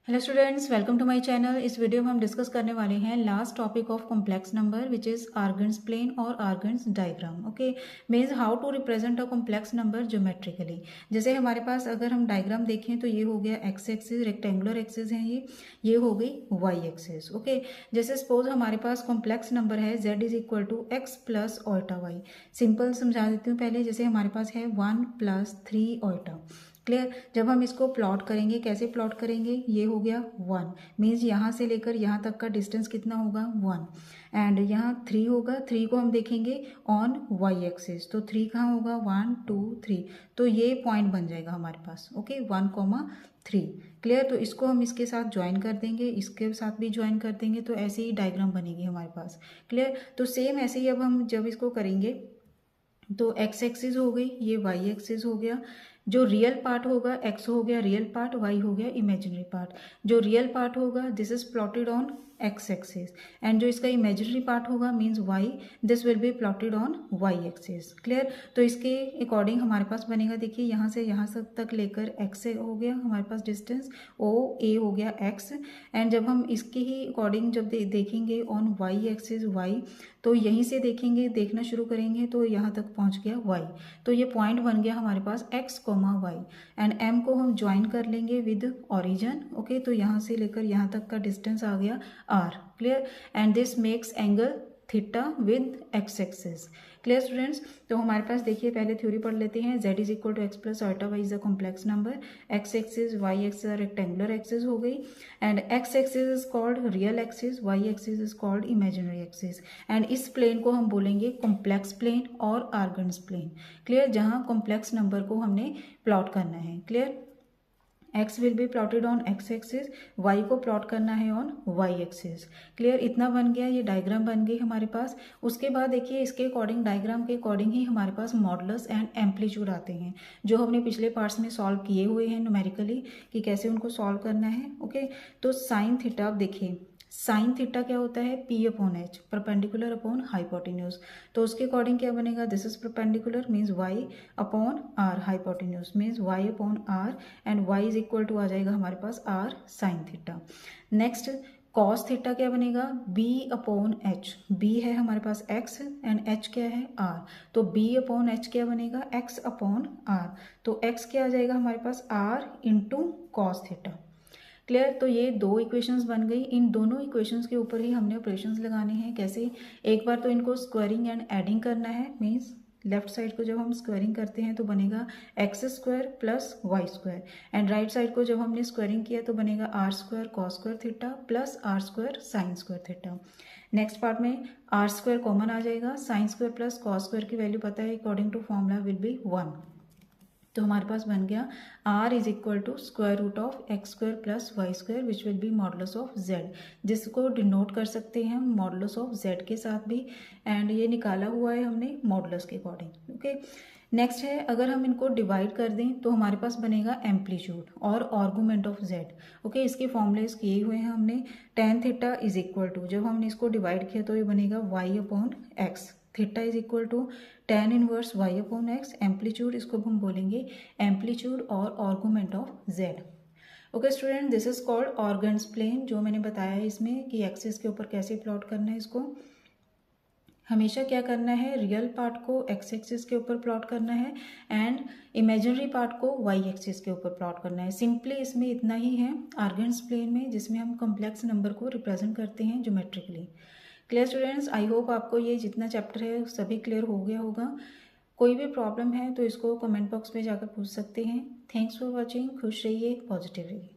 Hello students, welcome to my channel. इस video में हम डिस्कस करने वाले हैं last topic of complex number which is Argand's plane और Argand's diagram. Okay, means how to represent a complex number geometrically. जैसे हमारे पास अगर हम डायग्राम देखें तो ये हो गया एक्स एक्सिस, रेक्टेंगुलर एक्सिस है ये हो गई वाई एक्सिस। ओके, जैसे सपोज हमारे पास कॉम्प्लेक्स नंबर है z is equal to X plus iota Y. Simple समझा देती हूँ पहले। जैसे हमारे पास है 1 + 3 ओल्टा। क्लियर। जब हम इसको प्लॉट करेंगे, कैसे प्लॉट करेंगे, ये हो गया 1, मीन्स यहाँ से लेकर यहाँ तक का डिस्टेंस कितना होगा 1, एंड यहाँ 3 होगा। 3 को हम देखेंगे ऑन वाई एक्सिस, तो 3 कहाँ होगा 1 2 3, तो ये पॉइंट बन जाएगा हमारे पास। ओके, 1,3। क्लियर। तो इसको हम इसके साथ ज्वाइन कर देंगे, इसके साथ भी ज्वाइन कर देंगे, तो ऐसे ही डायग्राम बनेगी हमारे पास। क्लियर। तो सेम ऐसे ही अब हम जब इसको करेंगे तो एक्स एक्सिस हो गई, ये वाई एक्सिस हो गया। जो रियल पार्ट होगा एक्स हो गया रियल पार्ट, वाई हो गया इमेजिनरी पार्ट। जो रियल पार्ट होगा this is plotted on X axis, and जो इसका इमेजिनरी पार्ट होगा means Y, this will be plotted on Y axis. Clear. तो इसके अकॉर्डिंग हमारे पास बनेगा, देखिए यहाँ से यहाँ तक लेकर एक्स हो गया हमारे पास डिस्टेंस, ओ ए हो गया एक्स, एंड जब हम इसके ही अकॉर्डिंग जब देखेंगे ऑन वाई एक्सिस वाई, तो यहीं से देखेंगे, देखना शुरू करेंगे तो यहाँ तक पहुँच गया वाई। तो ये पॉइंट बन गया हमारे पास एक्स वाई, एंड एम को हम ज्वाइन कर लेंगे विद ओरिजिन। ओके, तो यहाँ से लेकर यहाँ तक का डिस्टेंस आ गया R. Clear. And this makes angle theta with X axis. Clear students. तो हमारे पास देखिए पहले थ्योरी पढ़ लेते हैं। z is equal to X plus iota Y is a complex number, X axis Y axis rectangular axis हो गई, and X axis is called real axis, Y axis is called imaginary axis, and इस plane को हम बोलेंगे complex plane और Argand's plane. Clear. जहाँ complex number को हमने प्लॉट करना है। Clear. x will be plotted on x axis, y को प्लॉट करना है ऑन y एक्सिस। क्लियर। इतना बन गया, ये डायग्राम बन गई हमारे पास। उसके बाद देखिए इसके अकॉर्डिंग, डायग्राम के अकॉर्डिंग ही हमारे पास मॉडुलस एंड एम्पलीट्यूड आते हैं, जो हमने पिछले पार्ट्स में सॉल्व किए हुए हैं न्यूमेरिकली कि कैसे उनको सॉल्व करना है। ओके, तो साइन थीटा, आप देखिए साइन थीटा क्या होता है, p upon H, perpendicular upon hypotenuse. तो उसके अकॉर्डिंग क्या बनेगा, this is perpendicular means y upon R, hypotenuse means y upon R, and y is equal to आ जाएगा हमारे पास r sine theta. Next cos theta क्या बनेगा, b अपॉन एच, b है हमारे पास x एंड h क्या है r, तो b अपॉन एच क्या बनेगा x अपॉन r, तो x क्या आ जाएगा हमारे पास r into cos theta. Clear. तो ये दो इक्वेशंस बन गई। इन दोनों इक्वेशंस के ऊपर ही हमने ऑपरेशंस लगाने हैं। कैसे, एक बार तो इनको स्क्वायरिंग एंड एडिंग करना है, मीन्स लेफ्ट साइड को जब हम स्क्वायरिंग करते हैं तो बनेगा X square plus Y square, and right side को जब हमने स्क्वायरिंग किया तो बनेगा R square cos square theta plus R square sine square theta. Next part में आर स्क्वायर कॉमन आ जाएगा, sine square plus cos square की वैल्यू पता है, according to formula will be 1। तो हमारे पास बन गया r is equal to square root of X square plus Y square which will be modulus of z, जिसको डिनोट कर सकते हैं हम मॉडुलस ऑफ z के साथ भी, एंड ये निकाला हुआ है हमने मॉडुलस के अकॉर्डिंग। ओके, नेक्स्ट है अगर हम इनको डिवाइड कर दें तो हमारे पास बनेगा एम्पलीट्यूड और आर्गुमेंट ऑफ z। ओके, इसके फॉर्मूलेस किए हुए हैं हमने। Tan theta is equal to, जब हमने इसको डिवाइड किया तो ये बनेगा y upon X, theta is equal to tan inverse Y upon X, amplitude इसको हम बोलेंगे एम्पलीट्यूड और argument of Z. Okay student, this is called Argand's plane, जो मैंने बताया है इसमें कि एक्सिस के ऊपर कैसे प्लॉट करना है। इसको हमेशा क्या करना है, रियल पार्ट को एक्स एक्सिस के ऊपर प्लॉट करना है एंड इमेजिनरी पार्ट को वाई एक्सिस के ऊपर प्लॉट करना है। सिंपली इसमें इतना ही है आर्गन्स प्लेन में, जिसमें हम कॉम्प्लेक्स नंबर को रिप्रेजेंट करते हैं geometrically. Clear students, I hope आपको ये जितना चैप्टर है सभी क्लियर हो गया होगा। कोई भी प्रॉब्लम है तो इसको कमेंट बॉक्स में जाकर पूछ सकते हैं। Thanks for watching. खुश रहिए, पॉजिटिव रहिए।